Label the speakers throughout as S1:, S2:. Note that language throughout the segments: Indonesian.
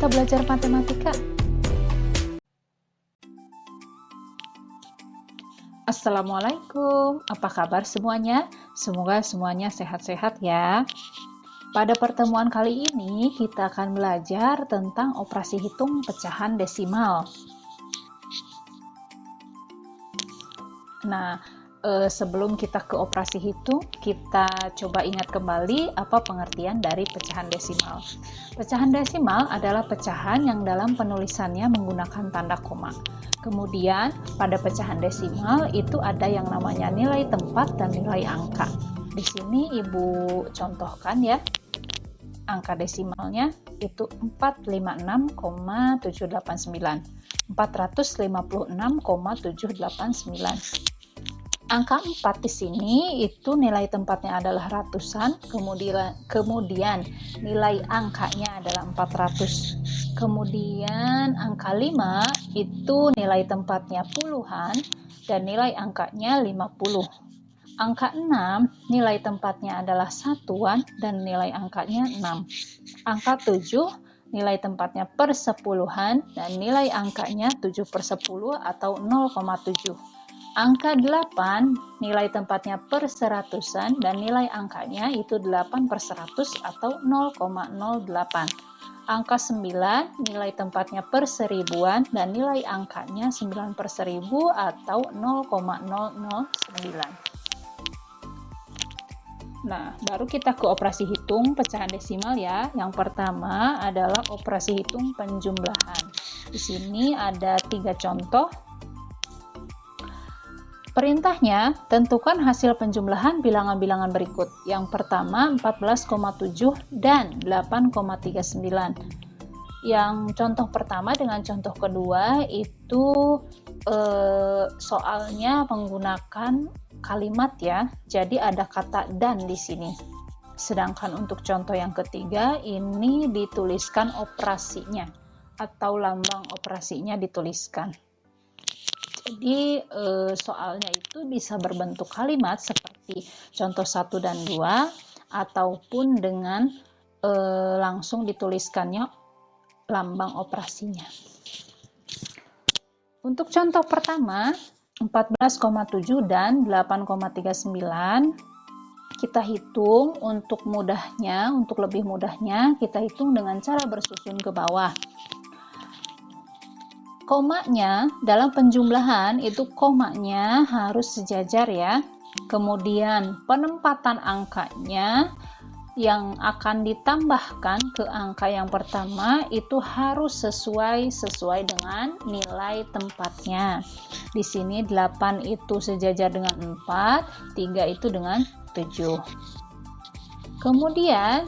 S1: Mitra Belajar Matematika. Assalamualaikum, apa kabar semuanya? Semoga semuanya sehat-sehat ya. Pada pertemuan kali ini kita akan belajar tentang operasi hitung pecahan desimal. Nah, sebelum kita ke operasi hitung, kita coba ingat kembali apa pengertian dari pecahan desimal. Pecahan desimal adalah pecahan yang dalam penulisannya menggunakan tanda koma. Kemudian, pada pecahan desimal itu ada yang namanya nilai tempat dan nilai angka. Di sini Ibu contohkan ya, angka desimalnya itu 456,789. 456,789. Angka 4 di sini itu nilai tempatnya adalah ratusan, kemudian nilai angkanya adalah 400. Kemudian angka 5 itu nilai tempatnya puluhan dan nilai angkanya 50. Angka 6 nilai tempatnya adalah satuan dan nilai angkanya 6. Angka 7 nilai tempatnya persepuluhan dan nilai angkanya 7/10 atau 0,7. Angka 8 nilai tempatnya perseratusan dan nilai angkanya itu 8/100 atau 0,08. Angka 9 nilai tempatnya perseribuan dan nilai angkanya 9/1000 atau 0,009. Nah, baru kita ke operasi hitung pecahan desimal ya. Yang pertama adalah operasi hitung penjumlahan. Di sini ada 3 contoh. Perintahnya, tentukan hasil penjumlahan bilangan-bilangan berikut. Yang pertama 14,7 dan 8,39. Yang contoh pertama dengan contoh kedua itu soalnya menggunakan kalimat ya. Jadi ada kata dan di sini. Sedangkan untuk contoh yang ketiga ini dituliskan operasinya atau lambang operasinya dituliskan. Jadi soalnya itu bisa berbentuk kalimat seperti contoh 1 dan 2 ataupun dengan langsung dituliskannya lambang operasinya. Untuk contoh pertama 14,7 dan 8,39 kita hitung untuk mudahnya, untuk lebih mudahnya kita hitung dengan cara bersusun ke bawah. Komanya dalam penjumlahan itu komanya harus sejajar ya. Kemudian penempatan angkanya yang akan ditambahkan ke angka yang pertama itu harus sesuai dengan nilai tempatnya. Di sini 8 itu sejajar dengan 4, 3 itu dengan 7. Kemudian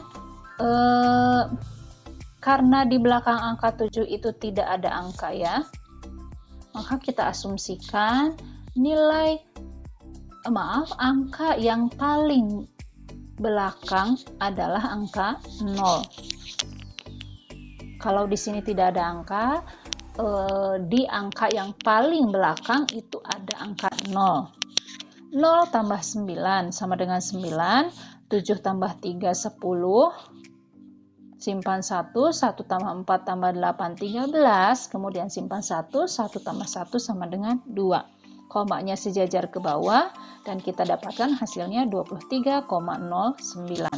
S1: karena di belakang angka 7 itu tidak ada angka ya, maka kita asumsikan angka yang paling belakang adalah angka 0. Kalau di sini tidak ada angka, di angka yang paling belakang itu ada angka 0. 0 tambah 9 sama dengan 9, 7 tambah 3, 10. Simpan 1 tambah 4 tambah 8, 13, kemudian simpan 1 tambah 1 sama dengan 2. Komanya sejajar ke bawah, dan kita dapatkan hasilnya 23,09.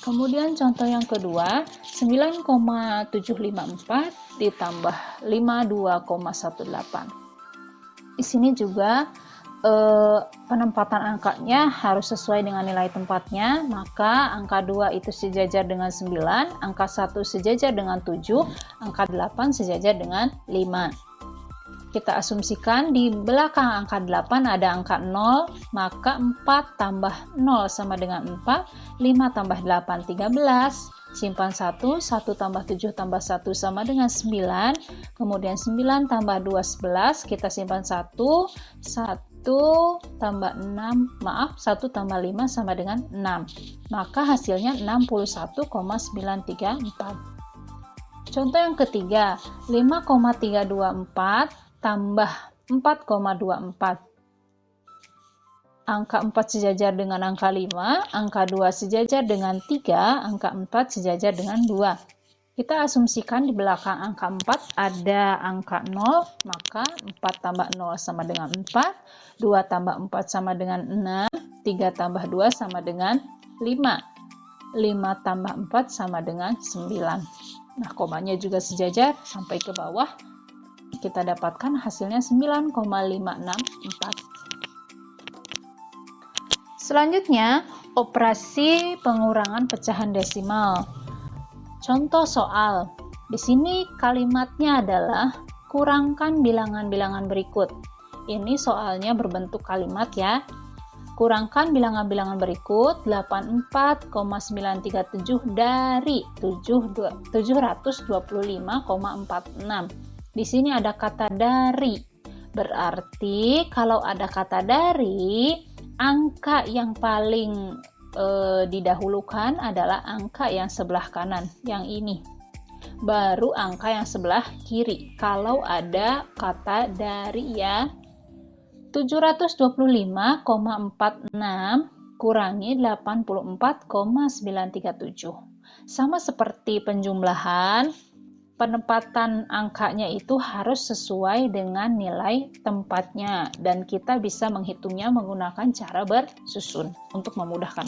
S1: Kemudian contoh yang kedua, 9,754 ditambah 52,18. Di sini juga penempatan angkanya harus sesuai dengan nilai tempatnya, maka angka 2 itu sejajar dengan 9, angka 1 sejajar dengan 7, angka 8 sejajar dengan 5. Kita asumsikan di belakang angka 8 ada angka 0, maka 4 tambah 0 sama dengan 4, 5 tambah 8, 13, simpan 1 tambah 7 tambah 1 sama dengan 9, kemudian 9 tambah 2, 11, kita simpan 1 tambah 6, 1 tambah 5 sama dengan 6. Maka hasilnya 61,934. Contoh yang ketiga, 5,324 tambah 4,24. Angka 4 sejajar dengan angka 5, angka 2 sejajar dengan 3, angka 4 sejajar dengan 2. Kita asumsikan di belakang angka 4 ada angka 0, maka 4 tambah 0 sama dengan 4, 2 tambah 4 sama dengan 6, 3 tambah 2 sama dengan 5, 5 tambah 4 sama dengan 9. Nah, komanya juga sejajar sampai ke bawah. Kita dapatkan hasilnya 9,564. Selanjutnya, operasi pengurangan pecahan desimal. Contoh soal. Di sini kalimatnya adalah kurangkan bilangan-bilangan berikut. Ini soalnya berbentuk kalimat ya. Kurangkan bilangan-bilangan berikut 84,937 dari 725,46. Di sini ada kata dari. Berarti kalau ada kata dari, angka yang paling didahulukan adalah angka yang sebelah kanan, yang ini. Baru angka yang sebelah kiri. Kalau ada kata dari ya. 725,46 kurangi 84,937. Sama seperti penjumlahan, penempatan angkanya itu harus sesuai dengan nilai tempatnya, dan kita bisa menghitungnya menggunakan cara bersusun untuk memudahkan.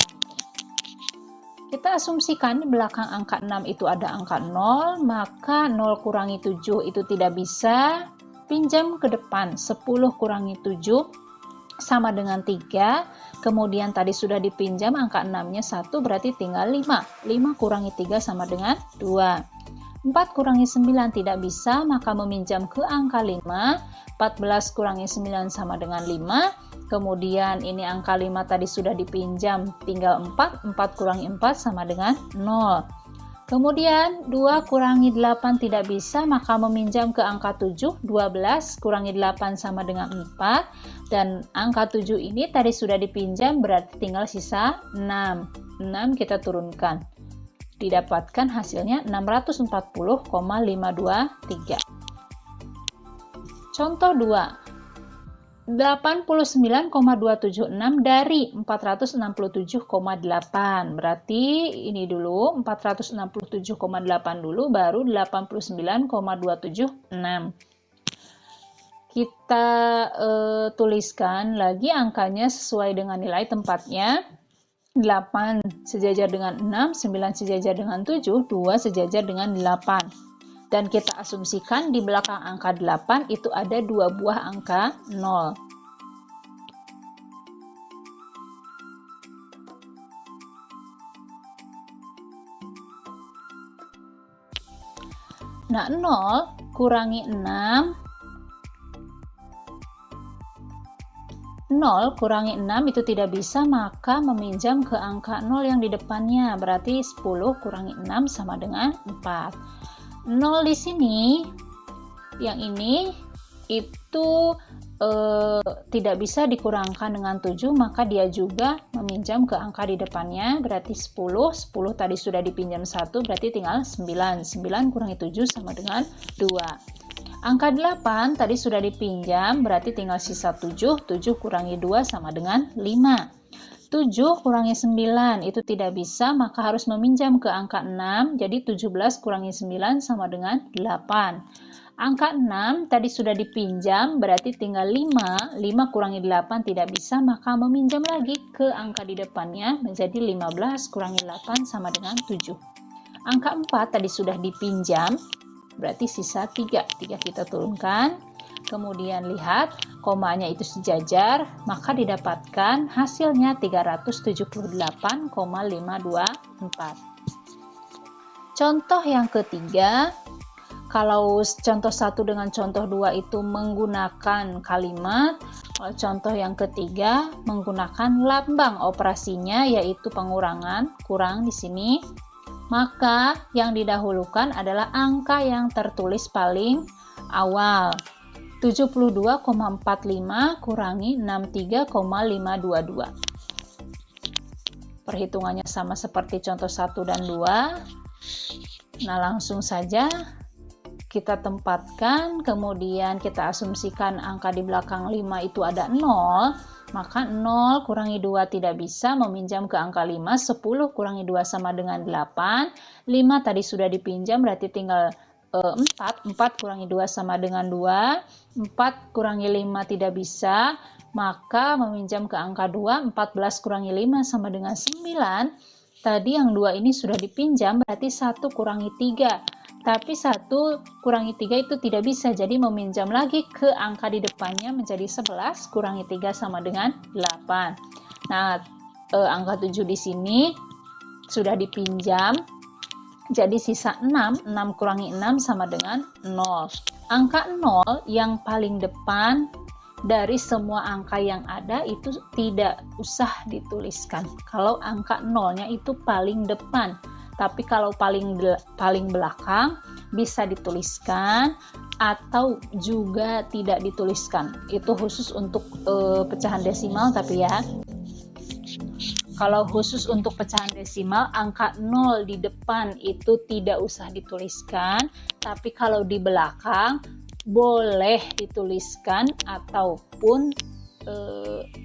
S1: Kita asumsikan di belakang angka 6 itu ada angka 0, maka 0 kurangi 7 itu tidak bisa. Pinjam ke depan, 10 kurangi 7 sama dengan 3. Kemudian tadi sudah dipinjam angka 6-nya 1, berarti tinggal 5. 5 kurangi 3 sama dengan 2. 4 kurangi 9 tidak bisa, maka meminjam ke angka 5. 14 kurangi 9 sama dengan 5. Kemudian ini angka 5 tadi sudah dipinjam, tinggal 4. 4 kurangi 4 sama dengan 0. Kemudian 2 kurangi 8 tidak bisa, maka meminjam ke angka 7. 12 kurangi 8 sama dengan 4. Dan angka 7 ini tadi sudah dipinjam, berarti tinggal sisa 6. 6 kita turunkan. Didapatkan hasilnya 640,523. Contoh 2. 89,276 dari 467,8. Berarti ini dulu 467,8 dulu, baru 89,276. Kita tuliskan lagi angkanya sesuai dengan nilai tempatnya. 8 sejajar dengan 6, 9 sejajar dengan 7, 2 sejajar dengan 8. Dan kita asumsikan di belakang angka 8 itu ada 2 buah angka 0. Nah, 0 kurangi 6. 0 kurangi 6 itu tidak bisa, maka meminjam ke angka 0 yang di depannya. Berarti 10 kurangi 6 sama dengan 4. 0 di sini, yang ini itu tidak bisa dikurangkan dengan 7, maka dia juga meminjam ke angka di depannya, berarti 10. 10 tadi sudah dipinjam 1, berarti tinggal 9. 9 kurangi 7 sama dengan 2. Angka 8 tadi sudah dipinjam, berarti tinggal sisa 7. 7 kurangi 2 sama dengan 5. 7 kurangi 9 itu tidak bisa, maka harus meminjam ke angka 6. Jadi 17 kurangi 9 sama dengan 8. Angka 6 tadi sudah dipinjam, berarti tinggal 5. 5 kurangi 8 tidak bisa, maka meminjam lagi ke angka di depannya, menjadi 15 kurangi 8 sama dengan 7. Angka 4 tadi sudah dipinjam, berarti sisa 3. 3 kita turunkan. Kemudian lihat komanya itu sejajar, maka didapatkan hasilnya 378,524. Contoh yang ketiga, kalau contoh 1 dengan contoh 2 itu menggunakan kalimat, kalau contoh yang ketiga menggunakan lambang operasinya, yaitu pengurangan, kurang di sini, maka yang didahulukan adalah angka yang tertulis paling awal. 72,45 kurangi 63,522. Perhitungannya sama seperti contoh 1 dan 2. Nah, langsung saja kita tempatkan, kemudian kita asumsikan angka di belakang 5 itu ada 0, maka 0 kurangi 2 tidak bisa, meminjam ke angka 5, 10 kurangi 2 sama dengan 8, 5 tadi sudah dipinjam berarti tinggal 4 kurangi 2 sama dengan 2, 4 kurangi 5 tidak bisa, maka meminjam ke angka 2, 14 kurangi 5 sama dengan 9, tadi yang 2 ini sudah dipinjam, berarti 1 kurangi 3. Tapi 1 kurangi 3 itu tidak bisa, jadi meminjam lagi ke angka di depannya menjadi 11 kurangi 3 sama dengan 8. Nah, angka 7 di sini sudah dipinjam, jadi sisa 6, 6 kurangi 6 sama dengan 0. Angka 0 yang paling depan dari semua angka yang ada itu tidak usah dituliskan. Kalau angka 0-nya itu paling depan, tapi kalau paling belakang bisa dituliskan atau juga tidak dituliskan. Itu khusus untuk pecahan desimal tapi ya. Kalau khusus untuk pecahan desimal, angka 0 di depan itu tidak usah dituliskan, tapi kalau di belakang boleh dituliskan ataupun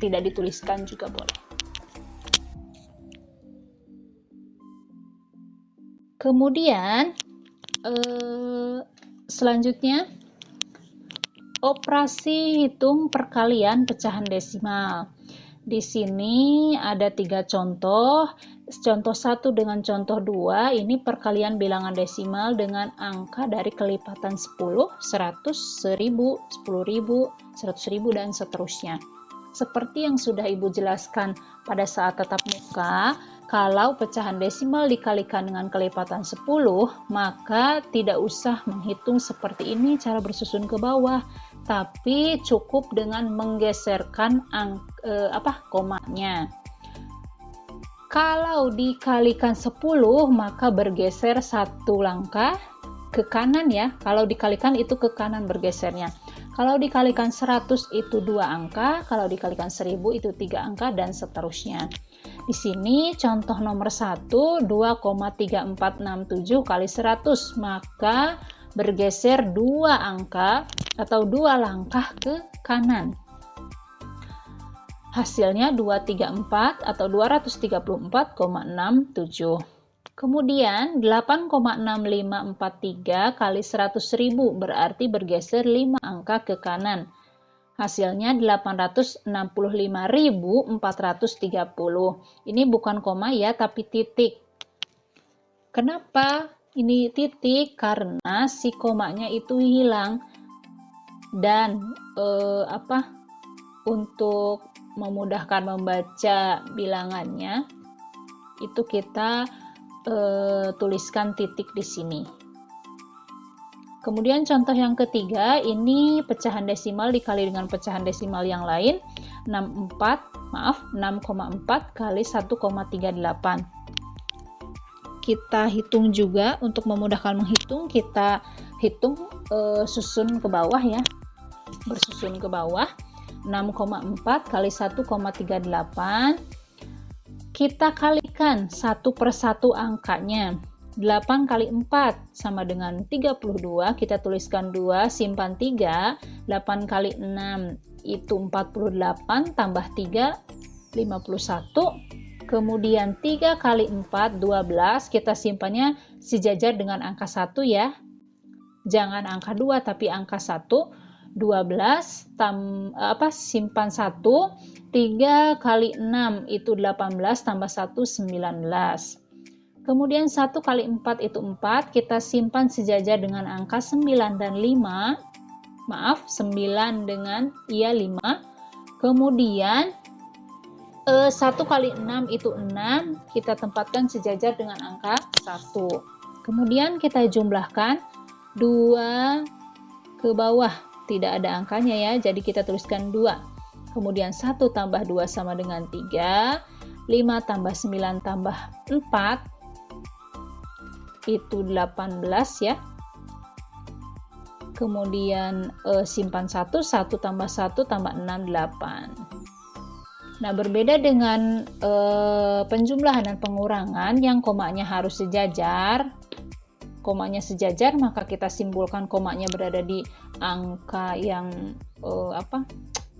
S1: tidak dituliskan juga boleh. Kemudian selanjutnya operasi hitung perkalian pecahan desimal. Di sini ada 3 contoh. Contoh 1 dengan contoh 2 ini perkalian bilangan desimal dengan angka dari kelipatan 10, 100, 1000, 10.000, 100.000 dan seterusnya. Seperti yang sudah Ibu jelaskan pada saat tatap muka, kalau pecahan desimal dikalikan dengan kelipatan 10, maka tidak usah menghitung seperti ini cara bersusun ke bawah, tapi cukup dengan menggeserkan komanya. Kalau dikalikan 10, maka bergeser 1 langkah ke kanan ya. Kalau dikalikan itu ke kanan bergesernya. Kalau dikalikan 100 itu 2 angka, kalau dikalikan 1000 itu 3 angka dan seterusnya. Di sini contoh nomor 1, 2,3467 kali 100, maka bergeser 2 angka atau 2 langkah ke kanan. Hasilnya 234 atau 234,67. Kemudian 8,6543 kali 100.000 berarti bergeser 5 angka ke kanan. Hasilnya 865.430. Ini bukan koma ya, tapi titik. Kenapa ini titik? Karena si komanya itu hilang. Dan untuk memudahkan membaca bilangannya, itu kita tuliskan titik di sini. Kemudian contoh yang ketiga, ini pecahan desimal dikali dengan pecahan desimal yang lain, 6,4 kali 1,38. Kita hitung juga, untuk memudahkan menghitung, kita hitung susun ke bawah ya, bersusun ke bawah. 6,4 kali 1,38, kita kalikan 1 per 1 angkanya. 8 kali 4 sama dengan 32, kita tuliskan 2, simpan 3, 8 kali 6 itu 48, tambah 3, 51, kemudian 3 kali 4, 12, kita simpannya sejajar dengan angka 1 ya, jangan angka 2 tapi angka 1, 12 simpan 1, 3 kali 6 itu 18 tambah 1 19. Kemudian 1 kali 4 itu 4, kita simpan sejajar dengan angka 9 dan 5. 9 dengan 5. Kemudian 1 kali 6 itu 6, kita tempatkan sejajar dengan angka 1. Kemudian kita jumlahkan 2 ke bawah. Tidak ada angkanya ya, jadi kita tuliskan 2. Kemudian 1 tambah 2 sama dengan 3, 5 tambah 9 tambah 4, itu 18 ya. Kemudian simpan 1, 1 tambah 1 tambah 6, 8. Nah, berbeda dengan penjumlahan dan pengurangan yang komanya harus sejajar, komanya sejajar, maka kita simpulkan komanya berada di angka yang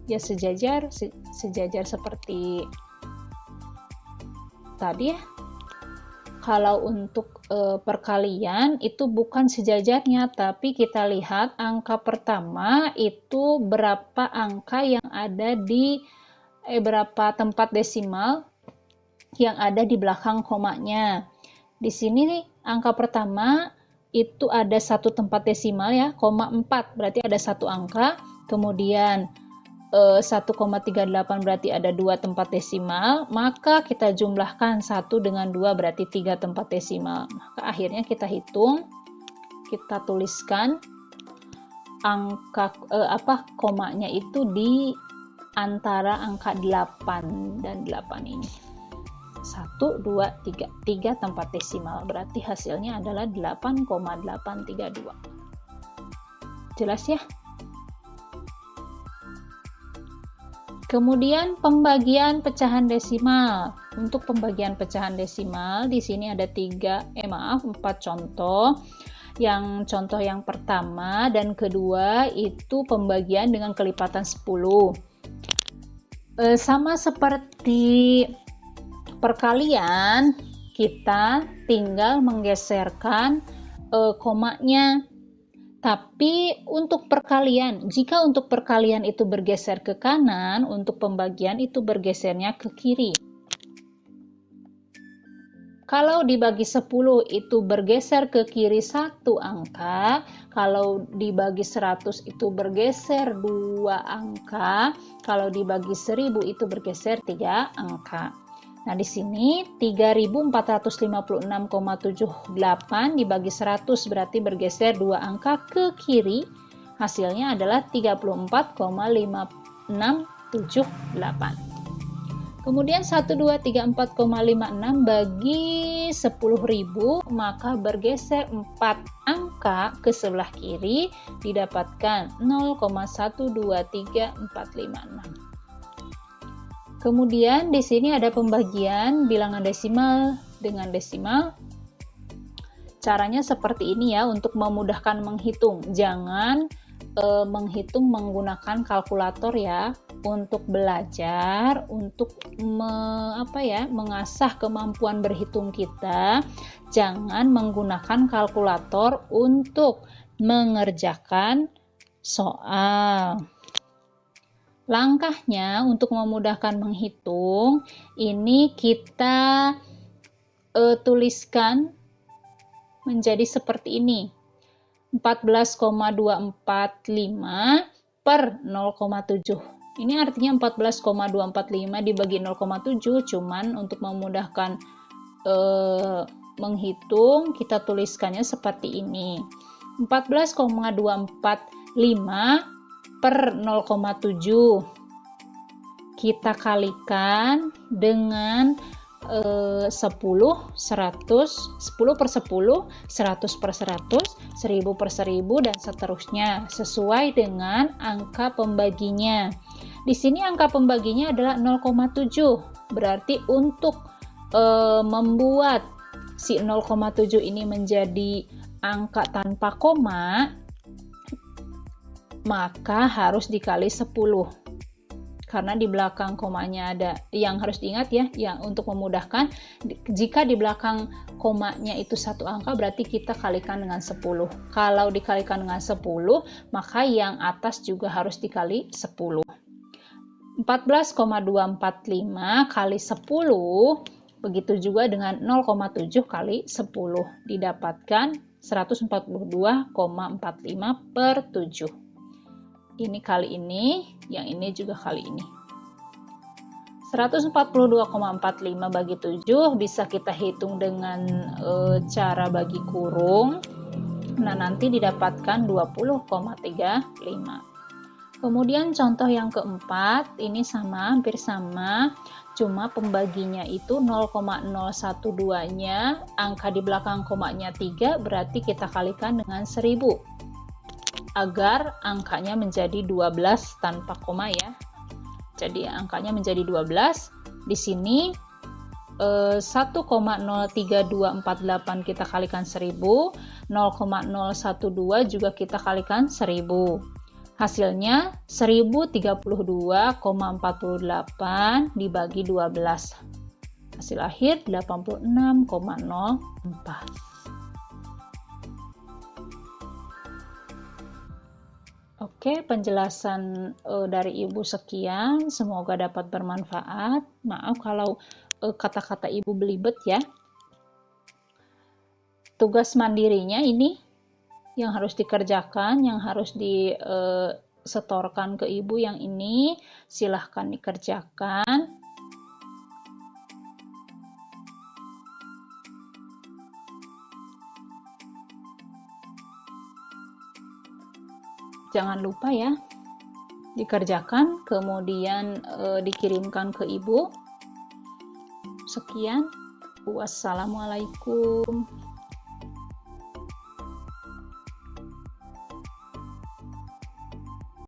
S1: sejajar seperti tadi ya. Kalau untuk perkalian itu bukan sejajarnya, tapi kita lihat angka pertama itu berapa angka yang ada di berapa tempat desimal yang ada di belakang komanya. Di sini angka pertama itu ada satu tempat desimal ya, 4, berarti ada satu angka. Kemudian 1,38 berarti ada 2 tempat desimal, maka kita jumlahkan 1 dengan 2 berarti 3 tempat desimal. Maka akhirnya kita hitung, kita tuliskan angka komanya itu di antara angka 8 dan 8 ini. 1, 2, 3 tempat desimal, berarti hasilnya adalah 8,832. Jelas ya? Kemudian pembagian pecahan desimal. Untuk pembagian pecahan desimal di sini ada 4 contoh. Yang contoh yang pertama dan kedua itu pembagian dengan kelipatan 10. Sama seperti perkalian, kita tinggal menggeserkan komanya. Tapi untuk perkalian, jika untuk perkalian itu bergeser ke kanan, untuk pembagian itu bergesernya ke kiri. Kalau dibagi 10 itu bergeser ke kiri 1 angka, kalau dibagi 100 itu bergeser 2 angka, kalau dibagi 1000 itu bergeser 3 angka. Nah, di sini 3456,78 dibagi 100 berarti bergeser 2 angka ke kiri. Hasilnya adalah 34,5678. Kemudian 1234,56 bagi 10.000, maka bergeser 4 angka ke sebelah kiri didapatkan 0,123456. Kemudian di sini ada pembagian bilangan desimal dengan desimal. Caranya seperti ini ya untuk memudahkan menghitung. Jangan menghitung menggunakan kalkulator ya. Untuk belajar, untuk mengasah kemampuan berhitung kita, jangan menggunakan kalkulator untuk mengerjakan soal. Langkahnya untuk memudahkan menghitung, ini kita tuliskan menjadi seperti ini. 14,245 per 0,7. Ini artinya 14,245 dibagi 0,7, cuman untuk memudahkan menghitung, kita tuliskannya seperti ini. 14,245 per 0,7 kita kalikan dengan 10 per 10, 100 per 100, 1000 per 1000 dan seterusnya sesuai dengan angka pembaginya. Di sini angka pembaginya adalah 0,7. Berarti untuk membuat si 0,7 ini menjadi angka tanpa koma, maka harus dikali 10. Karena di belakang komanya ada, yang harus diingat ya, yang untuk memudahkan, jika di belakang komanya itu satu angka, berarti kita kalikan dengan 10. Kalau dikalikan dengan 10, maka yang atas juga harus dikali 10. 14,245 kali 10, begitu juga dengan 0,7 kali 10, didapatkan 142,45 per 7. Ini kali ini, yang ini juga kali ini. 142,45 bagi 7 bisa kita hitung dengan cara bagi kurung. Nah, nanti didapatkan 20,35. Kemudian contoh yang keempat, ini sama, hampir sama, cuma pembaginya itu 0,012-nya, angka di belakang komanya 3, berarti kita kalikan dengan 1000. Agar angkanya menjadi 12 tanpa koma ya. Jadi angkanya menjadi 12. Di sini 1,03248 kita kalikan 1000, 0,012 juga kita kalikan 1000. Hasilnya 1032,48 dibagi 12. Hasil akhir 86,04. Oke, penjelasan dari Ibu sekian, semoga dapat bermanfaat. Maaf kalau kata-kata Ibu belibet ya. Tugas mandirinya ini yang harus dikerjakan, yang harus disetorkan ke Ibu yang ini, silahkan dikerjakan. Jangan lupa ya, dikerjakan, kemudian dikirimkan ke Ibu. Sekian, wassalamualaikum.